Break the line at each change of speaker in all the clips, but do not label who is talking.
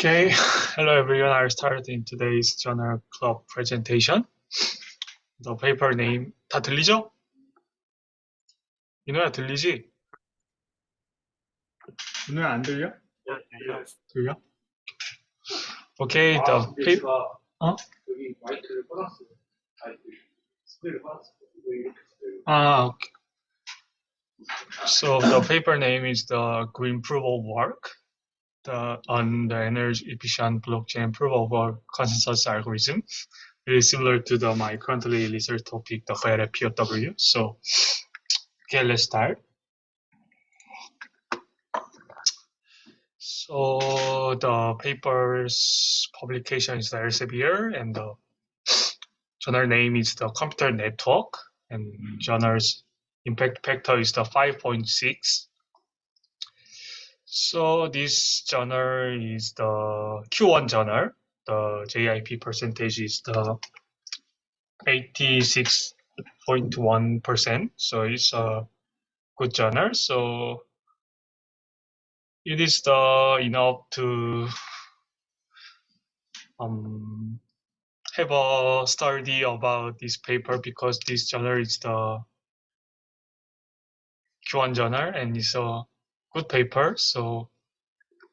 Okay, hello everyone. I'll start in today's journal club presentation. The paper name 다 들리죠? 민호야 들리지? 민호야 안 들려? 들려? Okay, the paper. 어?
여기 마이크를 꺼놨어요. 마이크 스피커를 꺼놨어요. 이렇게
Okay. So the paper name is the Green-PoW work on the energy efficient blockchain proof of work consensus algorithm. It is similar to my currently research topic, the PoW. So, okay, let's start. So the paper's publication is the Elsevier, and the journal name is the computer network, and journal's impact factor is the 5.6. So this journal is the Q1 journal. The JIP percentage is the 86.1%. So it's a good journal. So it is enough to have a study about this paper because this journal is the Q1 journal and it's a good paper. So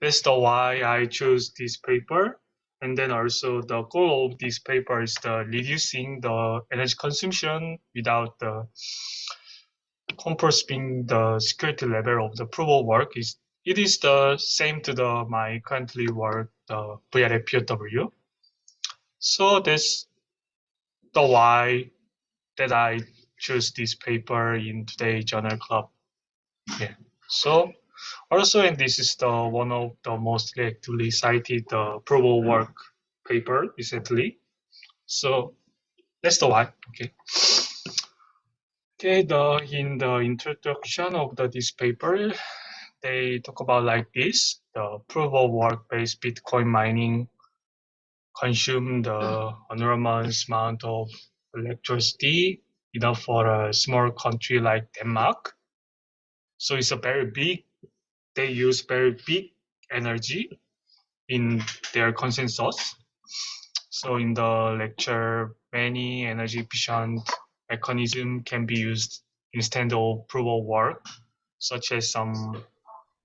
that's the why I choose this paper. And then also the goal of this paper is the reducing the energy consumption without the compressing the security level of the proof of work. It is the same to my currently work, the VLA POW. So that's the why that I choose this paper in today's journal club. Yeah. So also, and this is the one of the most actively cited proof of work paper recently. So that's the why. Okay. Okay. In the introduction of this paper, they talk about like this: the proof of work based Bitcoin mining consume the enormous amount of electricity enough for a small country like Denmark. So it's a very big, they use very big energy in their consensus. So in the lecture, many energy efficient mechanism can be used instead of proof of work, such as some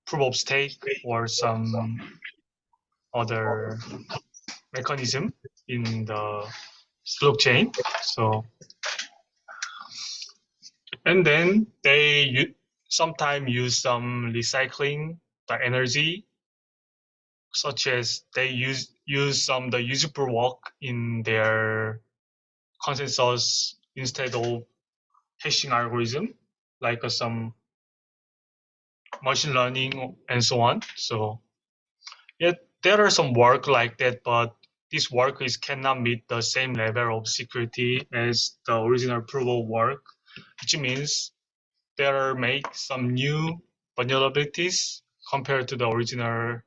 proof of stake or some other mechanism in the blockchain. So, and then they sometimes use some recycling the energy, such as they use some the usable work in their consensus instead of hashing algorithm, like some machine learning and so on. So yeah, there are some work like that, but this work cannot meet the same level of security as the original proof of work, which means there are make some new vulnerabilities compared to the original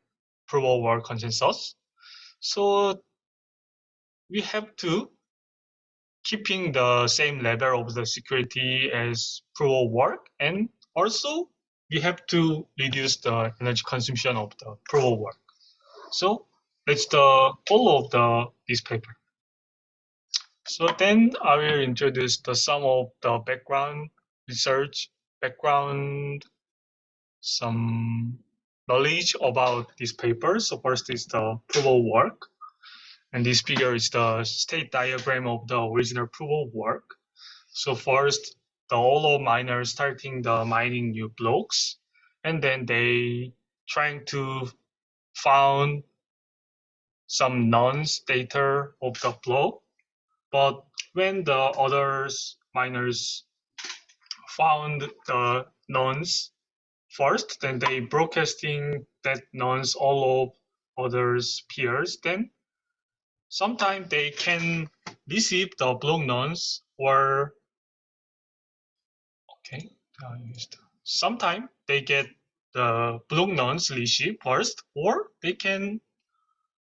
proof of work consensus. So we have to keeping the same level of the security as proof of work, and also we have to reduce the energy consumption of the proof of work. So that's the goal of this paper. So then I will introduce some of the background research, some knowledge about this paper. So first is the proof of work. And this figure is the state diagram of the original proof of work. So first, all of miners starting the mining new blocks, and then they trying to found some nonce data of the block. But when the others miners found the nonce first, then they broadcasting that nonce all of others peers. Then sometimes they can receive the block nonce or okay. Sometimes they get the block nonce receive first, or they can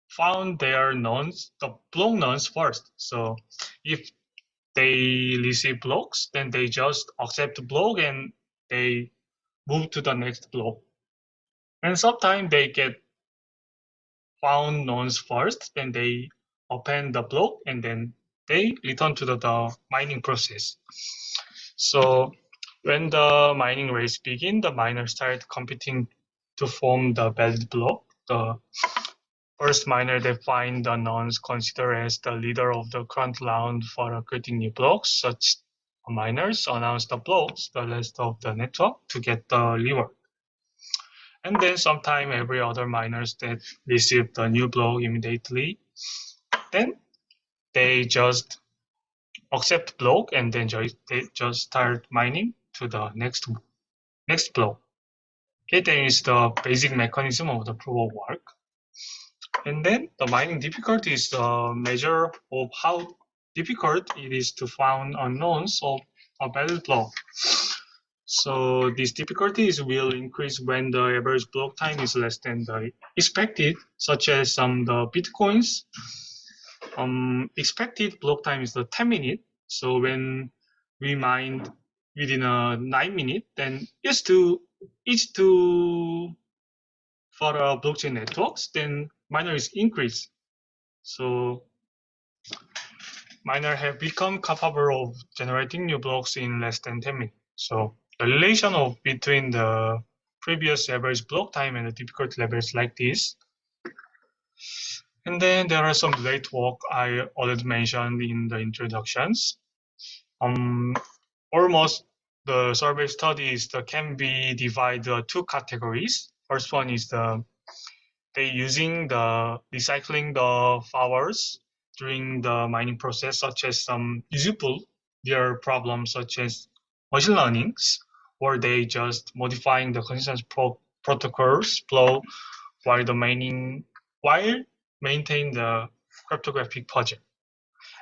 found their nonce, the block nonce first. So if they receive blocks, then they just accept the block and they move to the next block. And sometimes they get found nonce first, then they append the block, and then they return to the mining process. So when the mining race begin, the miners start competing to form the valid block. The first miner they find the nonce considered as the leader of the current round for creating new blocks. Such miners announce the blocks the rest of the network to get the reward. And then sometime every other miners that receive the new block immediately, then they just accept block and then they just start mining to the next block. Okay, that is the basic mechanism of the proof of work. And then the mining difficulty is the measure of how difficult it is to find unknowns of a valid block. So this difficulties will increase when the average block time is less than the expected, such as the Bitcoins. Expected block time is the 10 minutes. So when we mine within a 9 minutes, then it's to for blockchain networks, then miner is increased. So miner have become capable of generating new blocks in less than 10 minutes. So the relation between the previous average block time and the difficulty levels like this. And then there are some late work I already mentioned in the introductions. Almost the survey studies can be divided two categories. First one is they using the recycling the flowers during the mining process, such as some useful their problems such as machine learnings, or they just modifying the consensus protocols flow while maintain the cryptographic puzzle.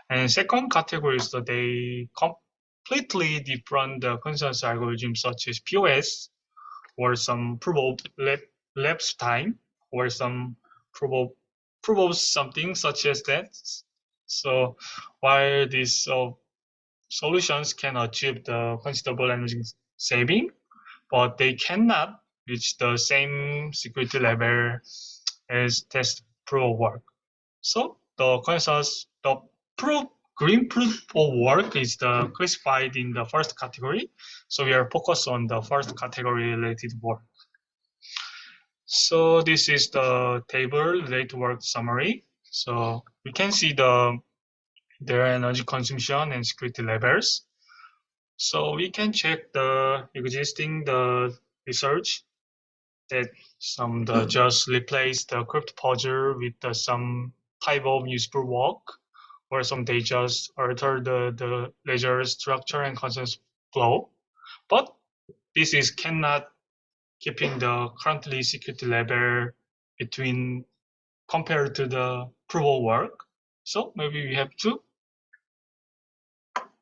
And second category is that they completely different the consensus algorithms such as POS or some proof of lapse time or some proof of something such as that. So while these solutions can achieve the considerable energy saving, but they cannot reach the same security level as test proof of work. So the consensus, the green proof of work is classified in the first category. So we are focused on the first category related work. So this is the table related work summary. So we can see their energy consumption and security levels. So we can check the existing research that just replace the crypto puzzle with some type of useful work, or some they just alter the ledger structure and consensus flow. But this is cannot keeping the currently security level between compared to the proof of work. So maybe we have to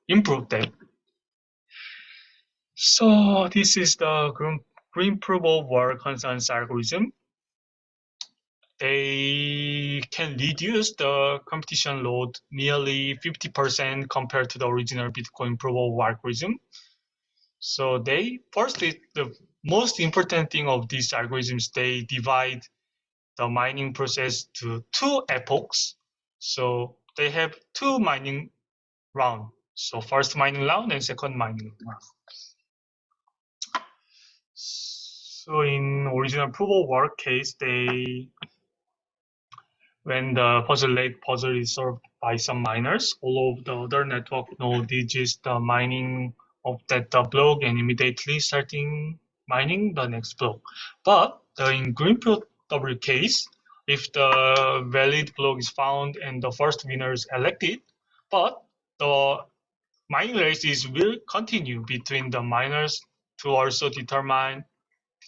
improve that. So this is the green proof of work consensus algorithm. They can reduce the competition load nearly 50% compared to the original Bitcoin proof of work algorithm. So the most important thing of these algorithms, they divide the mining process to two epochs. So they have two mining round. So first mining round and second mining round. So in original proof of work case, when the puzzle is solved by some miners, all of the other network node digits the mining of that block and immediately starting mining the next block. But in Green-PoW case, if the valid block is found and the first winner is elected, but the mining race will continue between the miners to also determine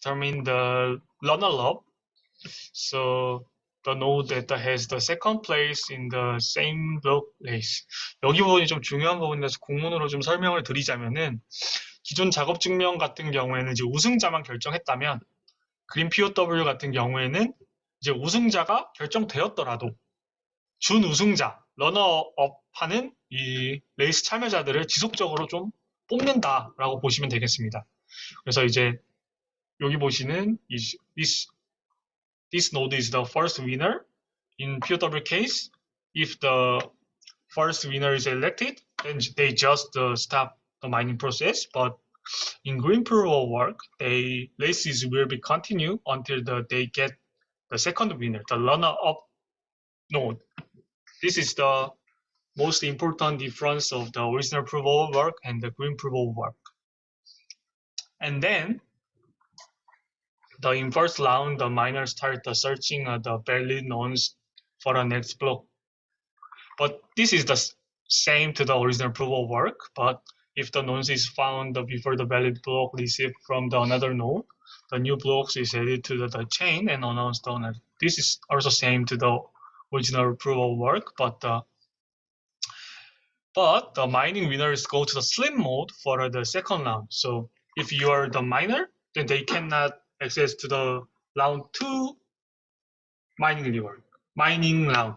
the runner-up. So the node that has the second place in the same block race. 여기 부분이 좀 중요한 부분이라서 공문으로 좀 설명을 드리자면은, 기존 작업 증명 같은 경우에는 이제 우승자만 결정했다면, Green-PoW 같은 경우에는 이제 우승자가 결정되었더라도 준 우승자, 러너업 하는 이 레이스 참여자들을 지속적으로 좀 뽑는다라고 보시면 되겠습니다. 그래서 이제 여기 보시는 this node is the first winner, in POW case, if the first winner is elected, then they just stop the mining process. But in green proof of work, races will be continue until they get the second winner, the runner-up node. This is the most important difference of the original proof of work and the green proof of work. And then in first round, the miners start searching the valid nodes for the next block. But this is the same to the original proof of work. But if the node is found before the valid block received from the another node, the new blocks is added to the chain and announced on it. This is also same to the original proof of work, but the mining winners go to the sleep mode for the second round. So if you are the miner, then they cannot access to the round 2 mining round, mining round.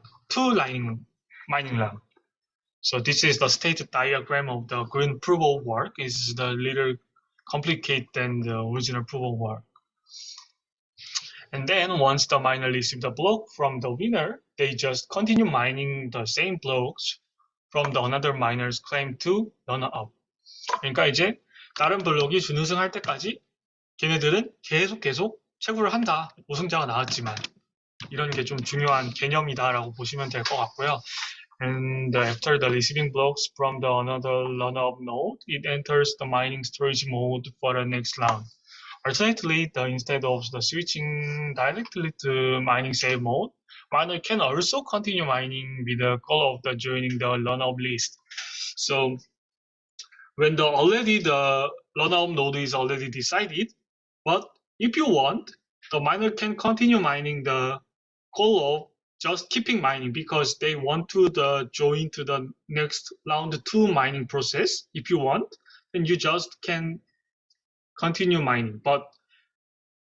So this is the state diagram of the green proof of work. It's a little complicated than the original proof of work. And then once the miner receives the block from the winner, they just continue mining the same blocks from the another miner's claim to runner up. 그러니까 이제 다른 블록이 준우승할 때까지 걔네들은 계속 채굴을 한다. 우승자가 나왔지만 이런 게 좀 중요한 개념이다라고 보시면 될 것 같고요. And after the receiving blocks from the another runner-up node, it enters the mining storage mode for the next round. Alternatively, instead of the switching directly to mining save mode, miner can also continue mining with the goal of joining the runner-up list. So when the runner-up node is already decided, but if you want, the miner can continue mining the goal of just keeping mining because they want to join to the next round 2 mining process. If you want, then you just can continue mining. But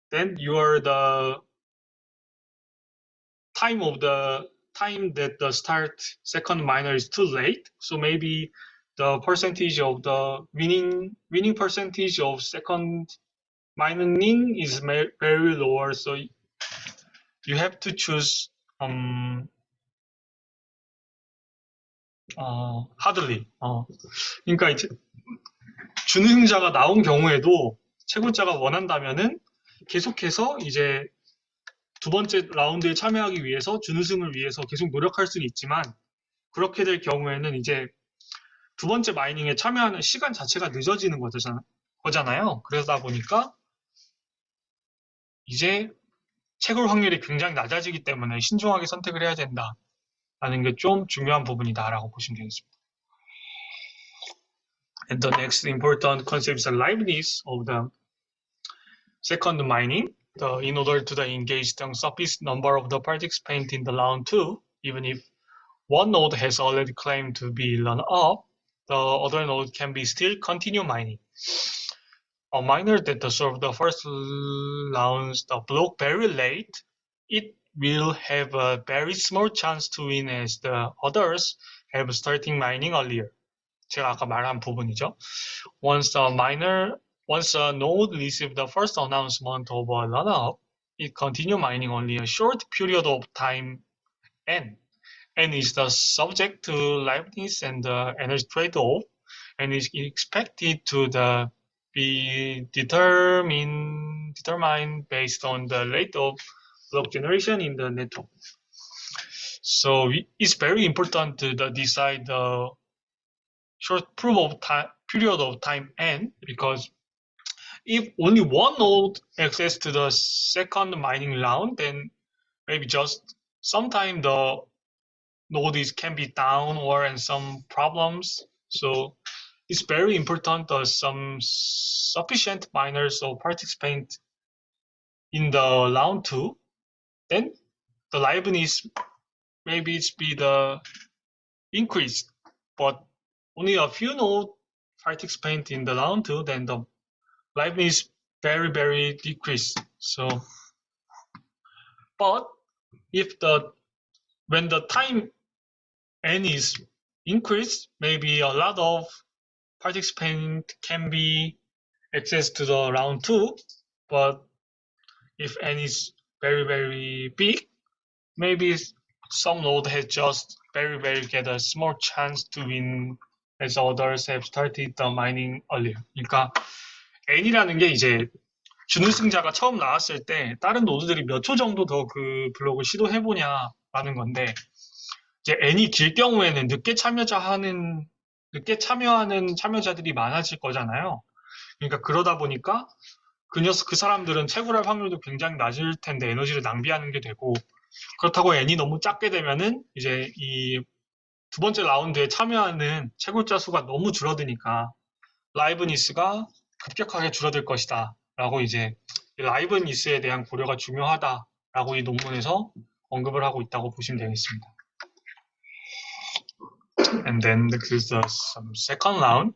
then the time that the start second miner is too late. So maybe the percentage of the winning percentage of second mining is very lower. So you have to choose hardly. 그러니까 이제 준우승자가 나온 경우에도 채굴자가 원한다면은 계속해서 이제 두 번째 라운드에 참여하기 위해서 준우승을 위해서 계속 노력할 수는 있지만 그렇게 될 경우에는 이제 두 번째 마이닝에 참여하는 시간 자체가 늦어지는 거잖아요. 그러다 보니까 이제 채굴 확률이 굉장히 낮아지기 때문에 신중하게 선택을 해야 된다라는 게 좀 중요한 부분이다라고 보시면 되겠습니다. And the next important concept is the liveness of the second mining. In order to engage the sufficient number of the participants in the round 2, even if one node has already claimed to be run up, the other node can be still continue mining. A miner that solves the first round's the block very late, it will have a very small chance to win as the others have starting mining earlier. 제가 아까 말한 부분이죠. Once a node receives the first announcement of a run-up, it continues mining only a short period of time n. N is the subject to liveness and the energy trade-off, and is expected to be determined based on the rate of block generation in the network. So it's very important to decide the short period of time n, because if only one node access to the second mining round, then maybe just sometime the node can be down or in some problems. So it's very important that some sufficient miners or participants in the round 2, then the liveness maybe be the increased, but only a few node participants in the round 2, then the liveness very, very decreased. So, but when the time n is increased, maybe a lot of participants can be accessed to the round 2, but if n is very, very big, maybe some node has just very get a small chance to win as others have started the mining earlier. 그러니까 N이라는 게 이제 준우승자가 처음 나왔을 때 다른 노드들이 몇 초 정도 더 그 블록을 시도해보냐라는 건데 이제 N이 길 경우에는 늦게 참여하는 참여자들이 많아질 거잖아요. 그러니까 그러다 보니까 그 사람들은 채굴할 확률도 굉장히 낮을 텐데 에너지를 낭비하는 게 되고 그렇다고 N이 너무 작게 되면은 이제 이 두 번째 라운드에 참여하는 채굴자 수가 너무 줄어드니까 라이브니스가 급격하게 줄어들 것이다 라고 이제 라이브니스에 대한 고려가 중요하다라고 이 논문에서 언급을 하고 있다고 보시면 되겠습니다. And then this is some second round.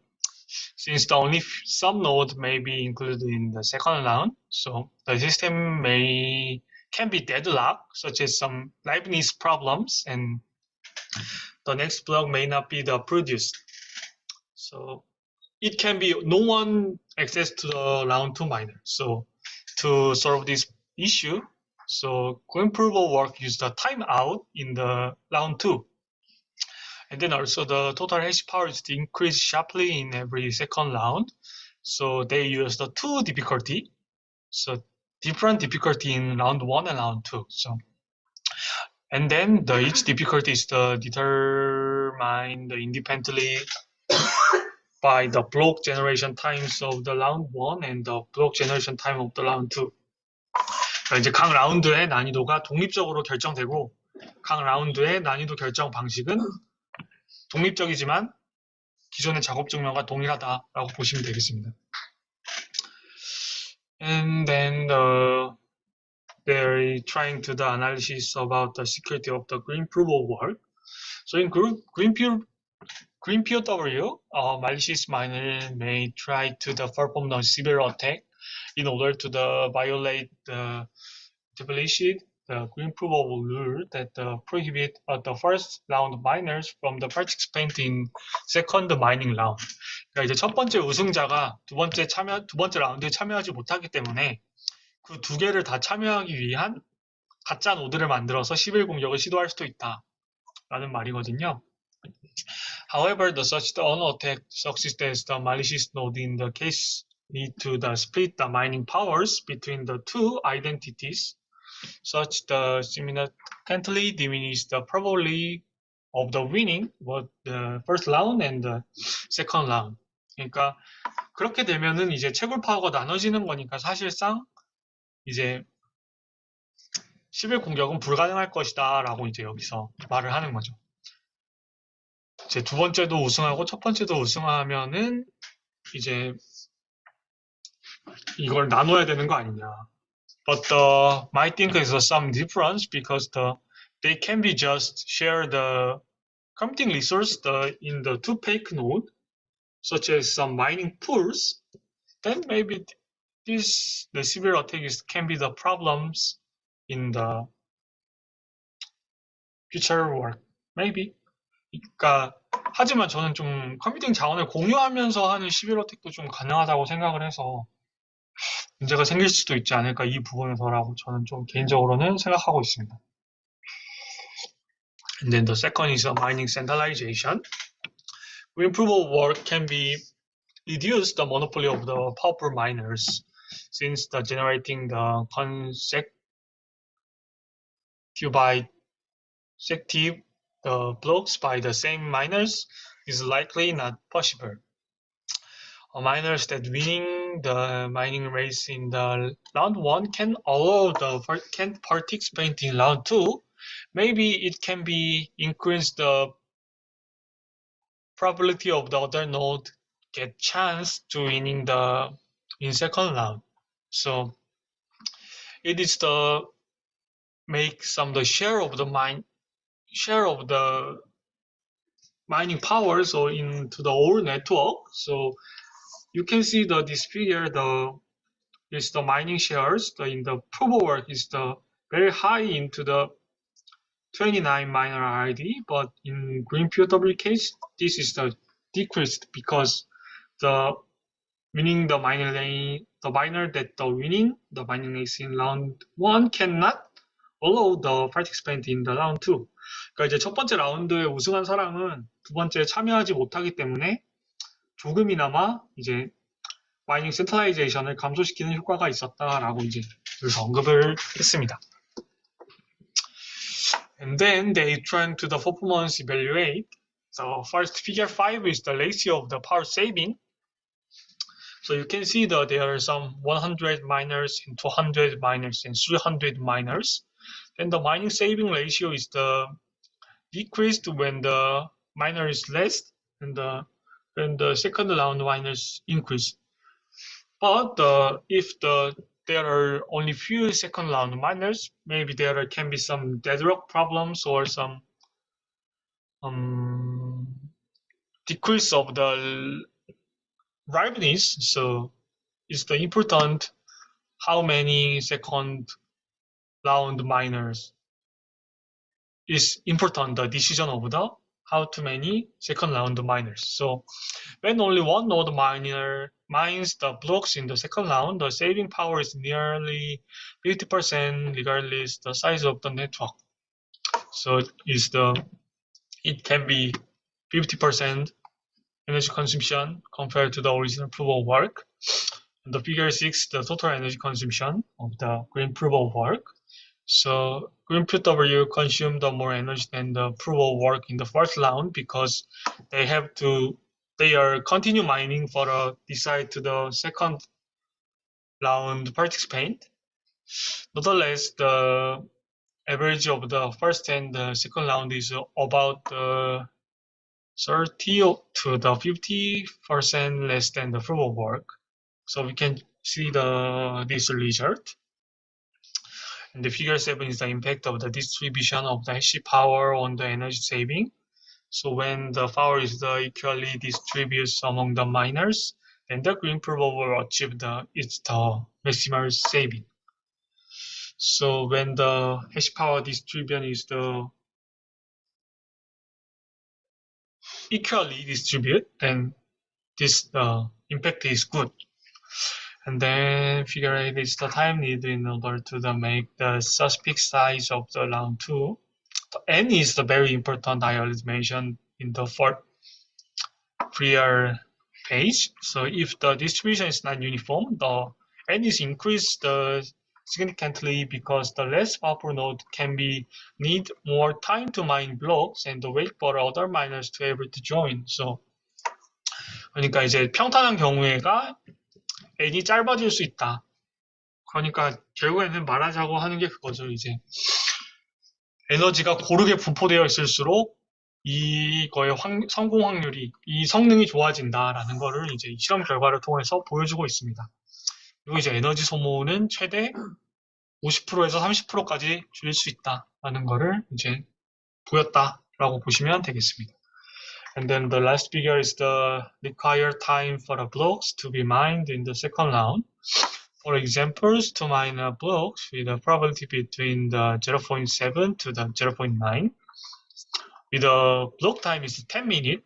Since the only some node may be included in the second round, so the system can be deadlocked, such as some Leibniz problems, and the next block may not be the produced. So it can be no one access to the round 2 miner. So to solve this issue, so Green-PoW will work use the timeout in the round 2. And then also the total hash power is increased sharply in every second round. So they use the 2 difficulty. So different difficulty in round 1 and round 2. So and then each difficulty is determined independently by the block generation times of the round 1 and the block generation time of the round 2. 그러니까 이제 각 라운드의 난이도가 독립적으로 결정되고 각 라운드의 난이도 결정 방식은 독립적이지만 기존의 작업 증명과 동일하다라고 보시면 되겠습니다. And then they're trying to the analysis about the security of the Green-PoW work. So in Green-PoW, malicious miner may try to perform the severe attack in order to violate the Green-PoW rule that prohibit the first round miners from the participant in second mining round. 그러니까 이제 첫 번째 우승자가 두 번째 라운드에 참여하지 못하기 때문에 그 두 개를 다 참여하기 위한 가짜 노드를 만들어서 11 공격을 시도할 수도 있다라는 말이거든요. However, such the unattacked succeeds as the malicious node in the case need to split the mining powers between the two identities, such the significantly diminish the probability of the winning both the first round and the second round. 그러니까 그렇게 되면은 이제 채굴 파워가 나눠지는 거니까 사실상 이제 11 공격은 불가능할 것이다 라고 이제 여기서 말을 하는 거죠. 이제 두 번째도 우승하고 첫 번째도 우승하면은 이제 이걸 나눠야 되는 거 아니냐. But I think there's some difference because they can be just share the computing resource in the two fake node, such as some mining pools. Then maybe the severe attack can be the problems in the future work. Maybe. 그러니까 하지만 저는 좀 컴퓨팅 자원을 공유하면서 하는 11어택도 좀 가능하다고 생각을 해서 문제가 생길 수도 있지 않을까 이 부분에서라고 저는 좀 개인적으로는 생각하고 있습니다. And then the second is mining centralization. Green-PoW work can be reduce the monopoly of the powerful miners since the generating the consecutive blocks by the same miners is likely not possible. Miners that winning the mining race in the round 1 can participate in round 2. Maybe it can be increase the probability of the other node get chance to winning in second round. So it is make some the share of the mining power so into the whole network. So you can see this figure is the mining shares in the proof of work is very high into the 29 miner ID, but in Green-PoW case this is decreased because winning the miner that winning the mining race in round 1 cannot below the participant in the round 2. 그러니까 이제 첫 번째 라운드에 우승한 사람은 두 번째 참여하지 못하기 때문에 조금이나마 이제 마이닝 센트라이제이션을 감소시키는 효과가 있었다라고 이제 여기서 언급을 했습니다. And then they turn to the performance evaluate. So first figure 5 is the ratio of the power saving. So you can see that there are some 100 miners and 200 miners and 300 miners. And the mining saving ratio is the decreased when the miner is less and when the second round miners increase. But if there are only few second round miners, maybe there can be some deadlock problems or some decrease of the liveness. So it's the important how many second round miners is important, the decision of the how too many second round miners. So when only one node miner mines the blocks in the second round, the saving power is nearly 50% regardless the size of the network. So it can be 50% energy consumption compared to the original proof of work. And the figure 6, the total energy consumption of the green proof of work. So Green-PoW consumed more energy than the proof of work in the first round because they are continue mining for a decide to the second round participant. Nonetheless, the average of the first and the second round is about 30 to the 50% less than the proof of work. So we can see this result. And the figure 7 is the impact of the distribution of the hash power on the energy saving. So when the power is equally distributed among the miners, then the Green-PoW will achieve the maximal saving. So when the hash power distribution is equally distributed, then this impact is good. And then figure 8 is the time needed in order to make the suspect size of the round 2. The N is the very important I already mentioned in the prior page. So if the distribution is not uniform, the N is increased significantly because the less powerful node can need more time to mine blocks and wait for other miners to be able to join. So 그러니까 이제 평탄한 경우에가 N이 짧아질 수 있다. 그러니까 결국에는 말하자고 하는 게 그거죠. 이제 에너지가 고르게 분포되어 있을수록 이거의 성공 확률이, 이 성능이 좋아진다라는 거를 이제 실험 결과를 통해서 보여주고 있습니다. 그리고 이제 에너지 소모는 최대 50%에서 30%까지 줄일 수 있다라는 거를 이제 보였다라고 보시면 되겠습니다. And then the last figure is the required time for the blocks to be mined in the second round. For examples, to mine blocks with a probability between the 0.7 to the 0.9, with a block time is 10 minutes,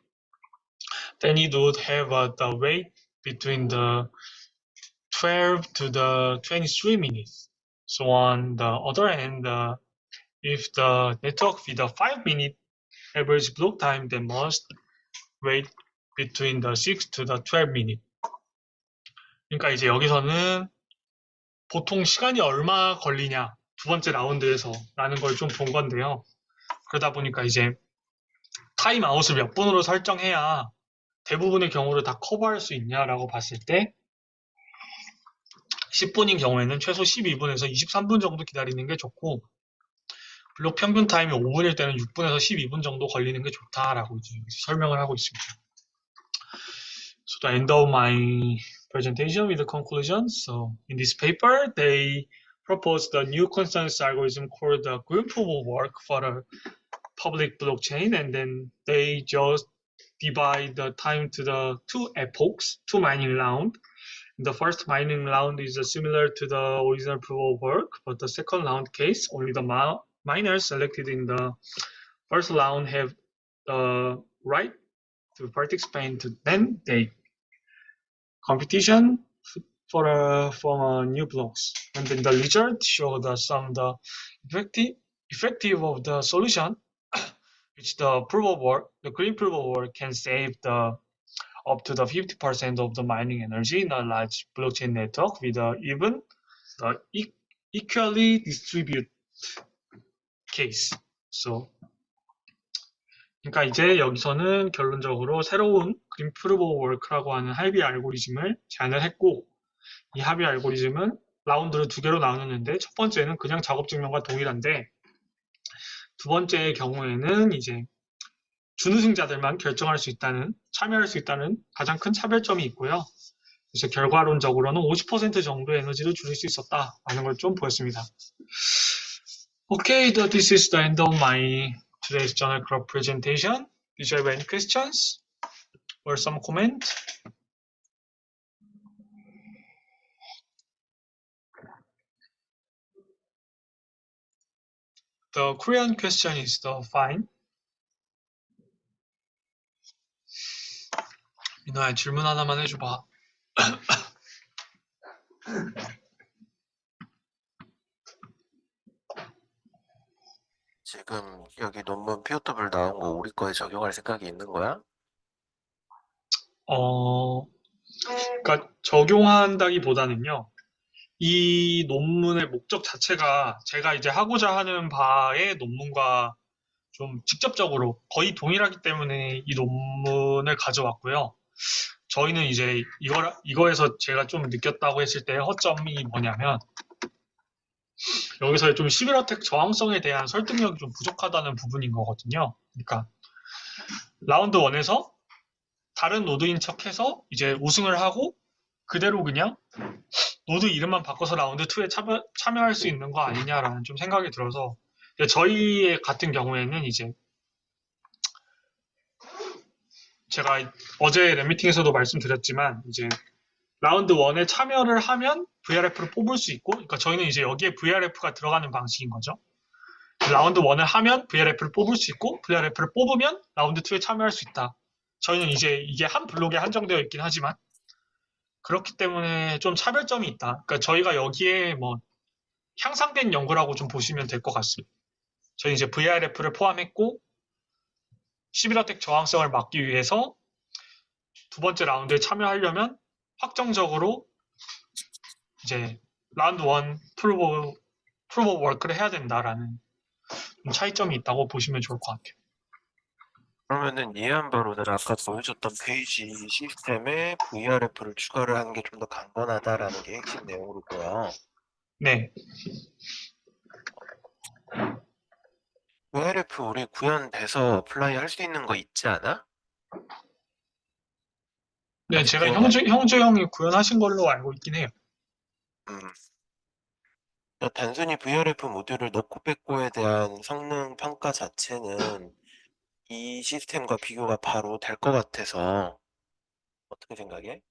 then it would have the wait between the 12 to the 23 minutes. So on the other hand, if the network with a 5-minute average block time, then must wait between the 6 to the 12 minutes. 그러니까 이제 여기서는 보통 시간이 얼마 걸리냐, 두 번째 라운드에서 라는 걸 좀 본 건데요. 그러다 보니까 이제 타임아웃을 몇 분으로 설정해야 대부분의 경우를 다 커버할 수 있냐라고 봤을 때 10분인 경우에는 최소 12분에서 23분 정도 기다리는 게 좋고, 블록 평균 타임이 5분일 때는 6분에서 12분 정도 걸리는 게 좋다라고 이제 설명을 하고 있습니다. So the end of my presentation with the conclusion. So in this paper, they proposed a new consensus algorithm called the Green-PoW work for a public blockchain, and then they just divide the time to the two epochs, two mining round. The first mining round is similar to the original proof of work, but the second round case, only the miners selected in the first round have the right to participate. Then they competition from new blocks. And then the result show the effective of the solution, which the proof of work, the green proof of work can save the up to the 50% of the mining energy in a large blockchain network with even the equally distributed case. So, 그러니까 이제 여기서는 결론적으로 새로운 그린 프루브 오브 워크라고 하는 합의 알고리즘을 제안을 했고, 이 합의 알고리즘은 라운드를 두 개로 나누는데 첫 번째는 그냥 작업 증명과 동일한데 두 번째의 경우에는 이제 준우승자들만 결정할 수 있다는 참여할 수 있다는 가장 큰 차별점이 있고요. 그래서 결과론적으로는 50% 정도 에너지를 줄일 수 있었다라는 걸 좀 보였습니다. Okay, this is the end of my today's journal club presentation. Did you have any questions or some comment? The Korean question is the fine. 민호야, 질문 하나만 해줘봐.
지금 여기 논문 POW 나온 거 우리 거에 적용할 생각이 있는 거야?
그러니까 적용한다기보다는요. 이 논문의 목적 자체가 제가 이제 하고자 하는 바의 논문과 좀 직접적으로 거의 동일하기 때문에 이 논문을 가져왔고요. 저희는 이제 이거에서 제가 좀 느꼈다고 했을 때 허점이 뭐냐면 여기서 좀 11어택 저항성에 대한 설득력이 좀 부족하다는 부분인 거거든요. 그러니까 라운드 1에서 다른 노드인 척해서 이제 우승을 하고 그대로 그냥 노드 이름만 바꿔서 라운드 2에 참여할 수 있는 거 아니냐라는 좀 생각이 들어서 저희 같은 경우에는 이제 제가 어제 랩미팅에서도 말씀드렸지만 이제 라운드 1에 참여를 하면 VRF를 뽑을 수 있고 그러니까 저희는 이제 여기에 VRF가 들어가는 방식인 거죠. 라운드 1을 하면 VRF를 뽑을 수 있고 VRF를 뽑으면 라운드 2에 참여할 수 있다. 저희는 이제 이게 한 블록에 한정되어 있긴 하지만 그렇기 때문에 좀 차별점이 있다. 그러니까 저희가 여기에 뭐 향상된 연구라고 좀 보시면 될 것 같습니다. 저희 이제 VRF를 포함했고 11어택 저항성을 막기 위해서 두 번째 라운드에 참여하려면 확정적으로 이제 라운드 1 프루브 워크를 해야 된다라는 차이점이 있다고 보시면 좋을 것 같아요.
그러면은 이해한 바로는 아까 보여줬던 페이지 시스템에 VRF를 추가를 하는 게 좀 더 강건하다라는 게 핵심 내용으로 보여.
네.
VRF 우리 구현돼서 어플라이 할 수 있는 거 있지 않아?
네,
아직
제가
구현이 안
형주 형이 구현하신 걸로 알고 있긴 해요.
그러니까 단순히 VRF 모듈을 넣고 뺏고에 대한 성능 평가 자체는 이 시스템과 비교가 바로 될 것 같아서 어떻게 생각해?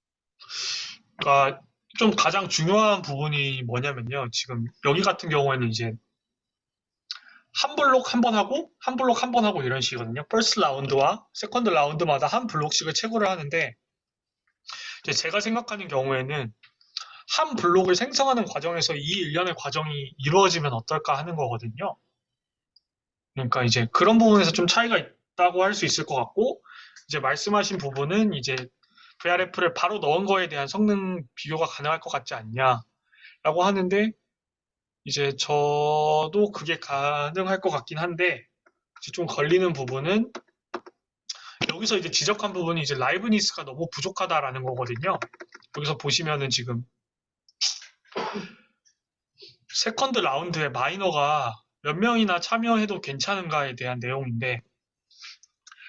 그러니까 좀 가장 중요한 부분이 뭐냐면요. 지금 여기 같은 경우에는 이제 한 블록 한 번 하고 한 블록 한 번 하고 이런 식이거든요. 퍼스트 라운드와 세컨드 라운드마다 한 블록씩을 채굴을 하는데 제가 생각하는 경우에는 한 블록을 생성하는 과정에서 이 일련의 과정이 이루어지면 어떨까 하는 거거든요. 그러니까 이제 그런 부분에서 좀 차이가 있다고 할 수 있을 것 같고 이제 말씀하신 부분은 이제 VRF를 바로 넣은 거에 대한 성능 비교가 가능할 것 같지 않냐라고 하는데 이제 저도 그게 가능할 것 같긴 한데 이제 좀 걸리는 부분은 여기서 이제 지적한 부분이 이제 라이브니스가 너무 부족하다라는 거거든요. 여기서 보시면은 지금 세컨드 라운드에 마이너가 몇 명이나 참여해도 괜찮은가에 대한 내용인데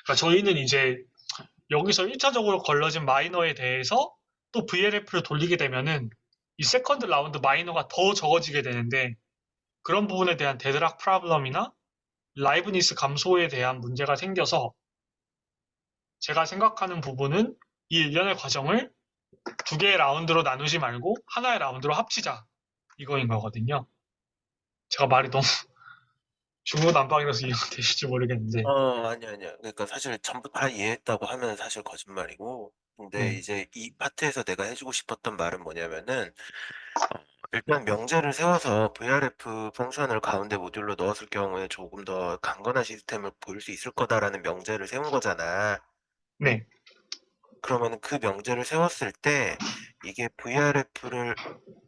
그러니까 저희는 이제 여기서 1차적으로 걸러진 마이너에 대해서 또 VLF를 돌리게 되면은 이 세컨드 라운드 마이너가 더 적어지게 되는데 그런 부분에 대한 데드락 프로블럼이나 라이브니스 감소에 대한 문제가 생겨서 제가 생각하는 부분은 이 일련의 과정을 두 개의 라운드로 나누지 말고 하나의 라운드로 합치자 이거인 거거든요. 제가 말이 너무 중구난방이라서 이해가 되실지 모르겠는데
아니야. 그러니까 사실 전부 다 이해했다고 하면 사실 거짓말이고 근데 이제 이 파트에서 내가 해주고 싶었던 말은 뭐냐면은, 일단 명제를 세워서 VRF 펑션을 가운데 모듈로 넣었을 경우에 조금 더 강건한 시스템을 보일 수 있을 거다라는 명제를 세운 거잖아.
네.
그러면 그 명제를 세웠을 때 이게 VRF를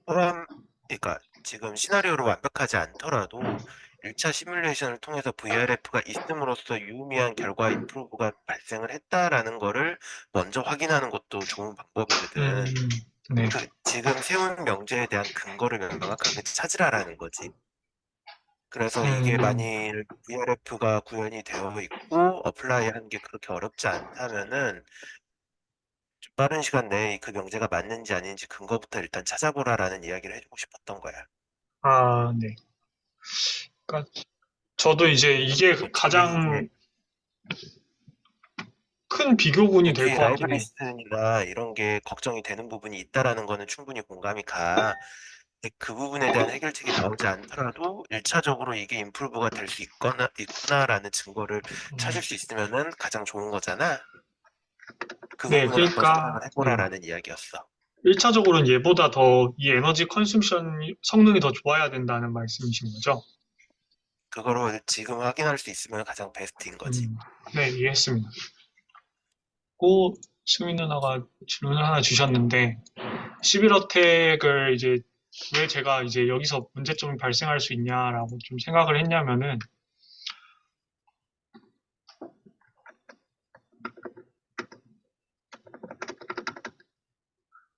그러니까 지금 시나리오를 완벽하지 않더라도 1차 시뮬레이션을 통해서 VRF가 있음으로써 유의미한 결과 임프루브가 발생을 했다라는 거를 먼저 확인하는 것도 좋은 방법이거든.
네.
그 지금 세운 명제에 대한 근거를 명확하게 찾으라라는 거지. 그래서 이게 만일 VRF가 구현이 되어 있고 어플라이 하는 게 그렇게 어렵지 않다면은 좀 빠른 시간 내에 그 명제가 맞는지 아닌지 근거부터 일단 찾아보라라는 이야기를 해주고 싶었던 거야.
아, 네. 그러니까 저도 이제 이게
뭐 뒤에 이제
가장 큰 비교군이 될
뒤에
것 같긴 해.
라이브리스나 이런 게 걱정이 되는 부분이 있다라는 거는 충분히 공감이 가. 근데 그 부분에 대한 해결책이 나오지 않더라도 1차적으로 이게 임프루브가 될 수 있구나라는 증거를 찾을 수 있으면은 가장 좋은 거잖아. 그
네,
부분을 한번
그러니까
생각을
네.
해보라라는 이야기였어.
1차적으로는 얘보다 더 이 에너지 컨쓰션 성능이 더 좋아야 된다는 말씀이신 거죠?
그거를 지금 확인할 수 있으면 가장 베스트인 거지.
네, 이해했습니다. 고 수민 누나가 질문을 하나 주셨는데 11어택을 이제 왜 제가 이제 여기서 문제점이 발생할 수 있냐라고 좀 생각을 했냐면은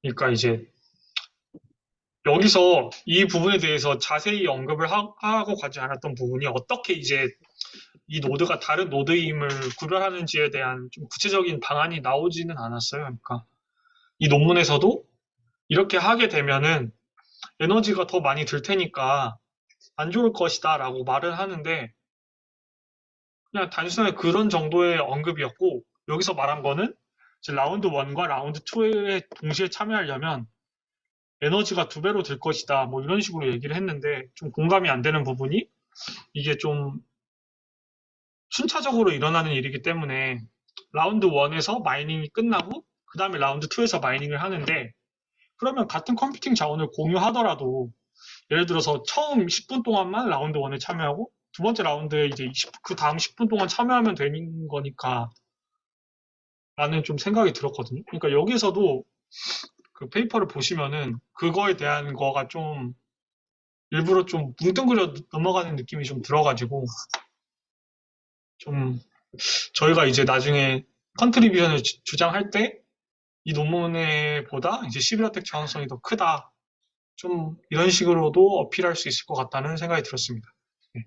그러니까 이제 여기서 이 부분에 대해서 자세히 언급을 하고 가지 않았던 부분이 어떻게 이제 이 노드가 다른 노드임을 구별하는지에 대한 좀 구체적인 방안이 나오지는 않았어요. 그러니까 이 논문에서도 이렇게 하게 되면은 에너지가 더 많이 들 테니까 안 좋을 것이다라고 말은 하는데 그냥 단순하게 그런 정도의 언급이었고 여기서 말한 거는 이제 라운드 1과 라운드 2에 동시에 참여하려면 에너지가 두 배로 들 것이다. 뭐 이런 식으로 얘기를 했는데 좀 공감이 안 되는 부분이 이게 좀 순차적으로 일어나는 일이기 때문에 라운드 1에서 마이닝이 끝나고 그 다음에 라운드 2에서 마이닝을 하는데 그러면 같은 컴퓨팅 자원을 공유하더라도 예를 들어서 처음 10분 동안만 라운드 1에 참여하고 두 번째 라운드에 이제 그 다음 10분 동안 참여하면 되는 거니까 라는 좀 생각이 들었거든요. 그러니까 여기서도 그 페이퍼를 보시면은 그거에 대한 거가 좀 일부러 좀 뭉뚱그려 넘어가는 느낌이 좀 들어가지고 좀 저희가 이제 나중에 컨트리뷰션을 주장할 때 이 논문에 보다 이제 11어택 저항성이 더 크다. 좀 이런 식으로도 어필할 수 있을 것 같다는 생각이 들었습니다. 네.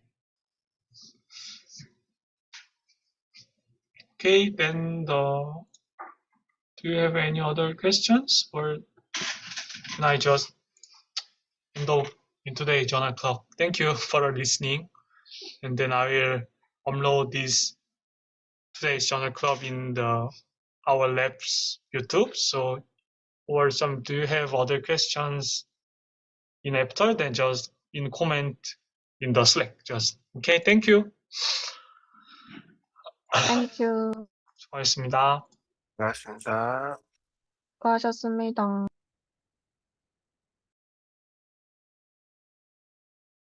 Okay, then do you have any other questions or can I just end up in today's journal club? Thank you for listening, and then I will upload this today's journal club in our lab's YouTube. So, or some, do you have other questions in after? Then just in comment in the Slack. Just okay. Thank you.
땡큐.
수고하셨습니다.
고맙습니다.
수고하셨습니다.